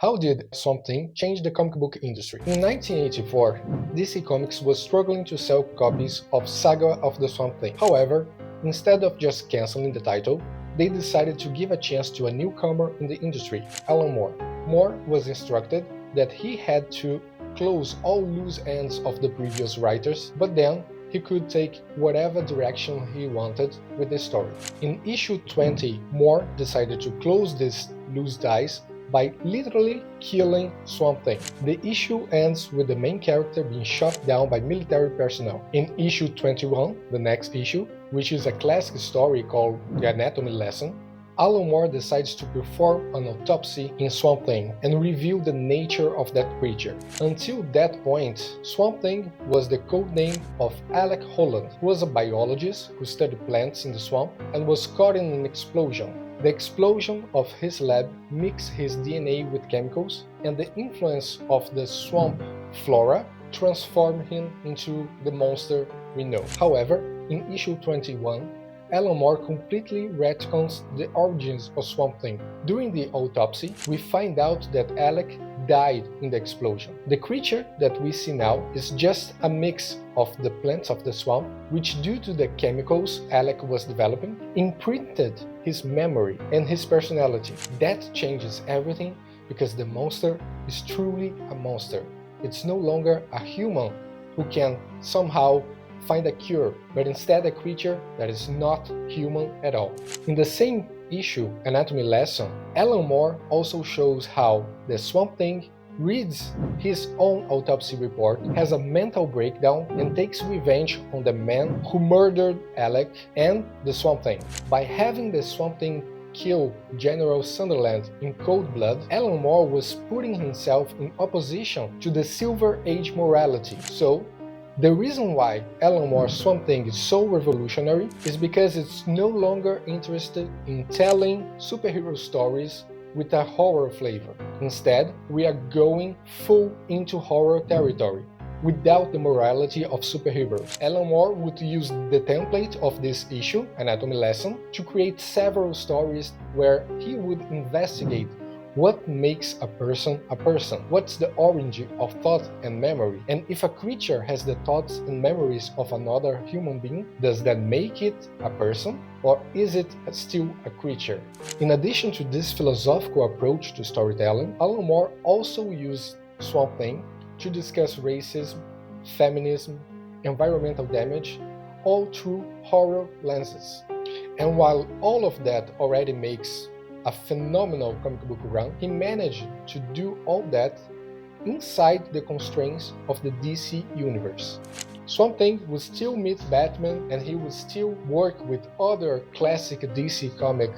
How did Swamp Thing change the comic book industry? In 1984, DC Comics was struggling to sell copies of Saga of the Swamp Thing. However, instead of just canceling the title, they decided to give a chance to a newcomer in the industry, Alan Moore. Moore was instructed that he had to close all loose ends of the previous writers, but then he could take whatever direction he wanted with the story. In issue 20, Moore decided to close these loose ties by literally killing Swamp Thing. The issue ends with the main character being shot down by military personnel. In issue 21, the next issue, which is a classic story called The Anatomy Lesson, Alan Moore decides to perform an autopsy in Swamp Thing and reveal the nature of that creature. Until that point, Swamp Thing was the code name of Alec Holland, who was a biologist who studied plants in the swamp and was caught in an explosion. The explosion of his lab mixed his DNA with chemicals, and the influence of the swamp flora transformed him into the monster we know. However, in issue 21, Alan Moore completely retcons the origins of Swamp Thing. During the autopsy, we find out that Alec died in the explosion. The creature that we see now is just a mix of the plants of the swamp, which due to the chemicals Alec was developing, imprinted his memory and his personality. That changes everything because the monster is truly a monster. It's no longer a human who can somehow find a cure, but instead a creature that is not human at all. In the same issue, Anatomy Lesson, Alan Moore also shows how the Swamp Thing reads his own autopsy report, has a mental breakdown, and takes revenge on the man who murdered Alec and the Swamp Thing. By having the Swamp Thing kill General Sunderland in cold blood, Alan Moore was putting himself in opposition to the Silver Age morality. So, the reason why Alan Moore's Swamp Thing is so revolutionary is because it's no longer interested in telling superhero stories with a horror flavor. Instead, we are going full into horror territory, without the morality of superheroes. Alan Moore would use the template of this issue, Anatomy Lesson, to create several stories where he would investigate what makes a person a person? What's the origin of thought and memory? And if a creature has the thoughts and memories of another human being, does that make it a person? Or is it still a creature? In addition to this philosophical approach to storytelling, Alan Moore also used Swamp Thing to discuss racism, feminism, environmental damage, all through horror lenses. And while all of that already makes a phenomenal comic book run, he managed to do all that inside the constraints of the DC universe. Swamp Thing would still meet Batman, and he would still work with other classic DC comic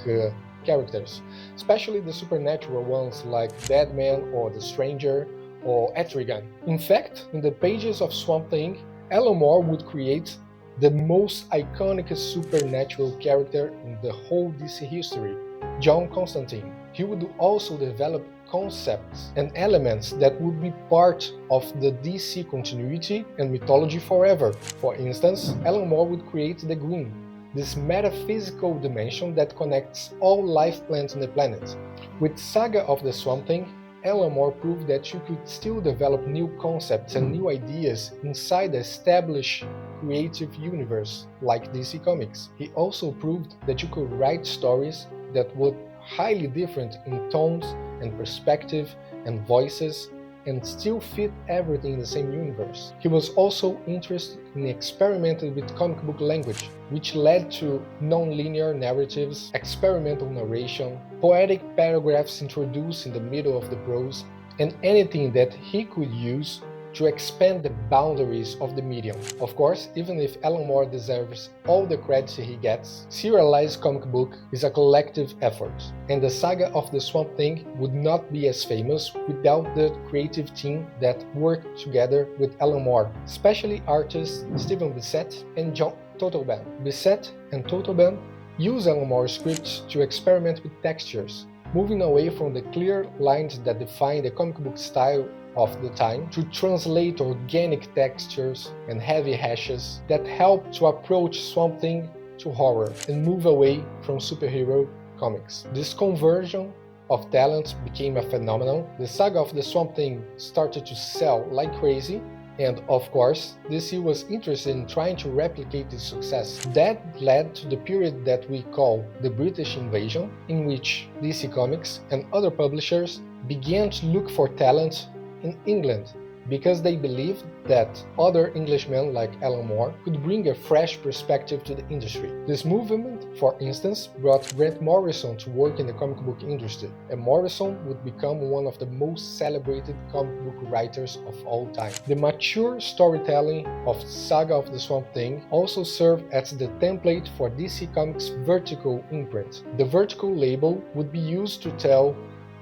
characters, especially the supernatural ones like Deadman or The Stranger or Etrigan. In fact, in the pages of Swamp Thing, Alan Moore would create the most iconic supernatural character in the whole DC history, John Constantine. He would also develop concepts and elements that would be part of the DC continuity and mythology forever. For instance, Alan Moore would create the Green, this metaphysical dimension that connects all life plants on the planet. With Saga of the Swamp Thing, Alan Moore proved that you could still develop new concepts and new ideas inside the established creative universe like DC Comics. He also proved that you could write stories that were highly different in tones and perspective and voices and still fit everything in the same universe. He was also interested in experimenting with comic book language, which led to non-linear narratives, experimental narration, poetic paragraphs introduced in the middle of the prose, and anything that he could use to expand the boundaries of the medium. Of course, even if Alan Moore deserves all the credit he gets, serialized comic book is a collective effort, and the Saga of the Swamp Thing would not be as famous without the creative team that worked together with Alan Moore, especially artists Stephen Bissette and John Totalban. Bissette and Totalban use Alan Moore's scripts to experiment with textures, moving away from the clear lines that define the comic book style of the time to translate organic textures and heavy hashes that help to approach Swamp Thing to horror and move away from superhero comics. This conversion of talent became a phenomenon, the Saga of the Swamp Thing started to sell like crazy, and of course, DC was interested in trying to replicate this success. That led to the period that we call the British Invasion, in which DC Comics and other publishers began to look for talent in England, because they believed that other Englishmen like Alan Moore could bring a fresh perspective to the industry. This movement, for instance, brought Grant Morrison to work in the comic book industry, and Morrison would become one of the most celebrated comic book writers of all time. The mature storytelling of Saga of the Swamp Thing also served as the template for DC Comics' Vertical imprint. The Vertical label would be used to tell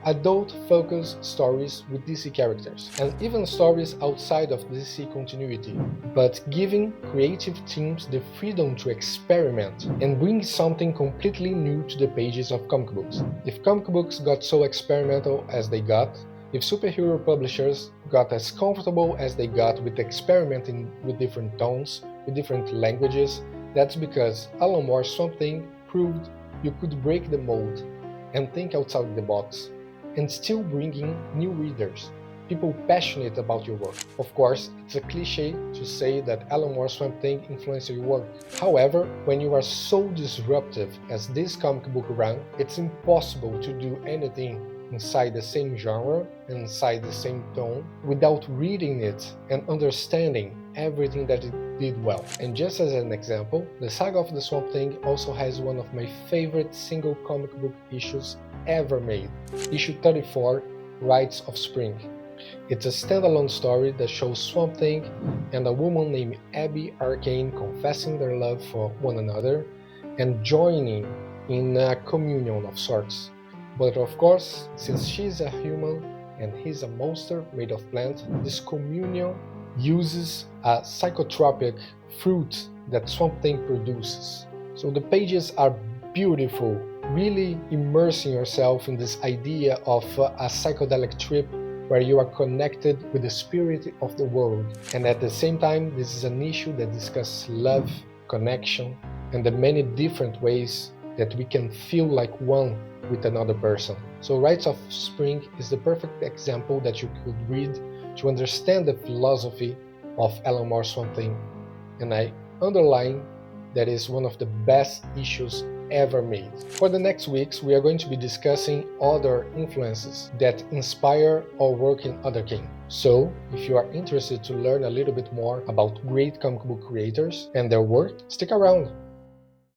adult-focused stories with DC characters, and even stories outside of DC continuity, but giving creative teams the freedom to experiment and bring something completely new to the pages of comic books. If comic books got so experimental as they got, if superhero publishers got as comfortable as they got with experimenting with different tones, with different languages, that's because Alan Moore's Swamp Thing proved you could break the mold and think outside the box, and still bringing new readers, people passionate about your work. Of course, it's a cliche to say that Alan Moore's Swamp Thing influenced your work. However, when you are so disruptive as this comic book run, it's impossible to do anything inside the same genre, inside the same tone, without reading it and understanding everything that it did well. And just as an example, the Saga of the Swamp Thing also has one of my favorite single comic book issues ever made, issue 34, Rites of Spring. It's a standalone story that shows Swamp Thing and a woman named Abby Arcane confessing their love for one another and joining in a communion of sorts. But of course, since she's a human and he's a monster made of plant, this communion uses a psychotropic fruit that Swamp Thing produces. So the pages are beautiful, really immersing yourself in this idea of a psychedelic trip where you are connected with the spirit of the world. And at the same time, this is an issue that discusses love, connection, and the many different ways that we can feel like one with another person. So Rites of Spring is the perfect example that you could read to understand the philosophy of Alan Moore's Swamp Thing. And I underline that is one of the best issues ever made. For the next weeks, we are going to be discussing other influences that inspire our work in Otherkin. So, if you are interested to learn a little bit more about great comic book creators and their work, stick around.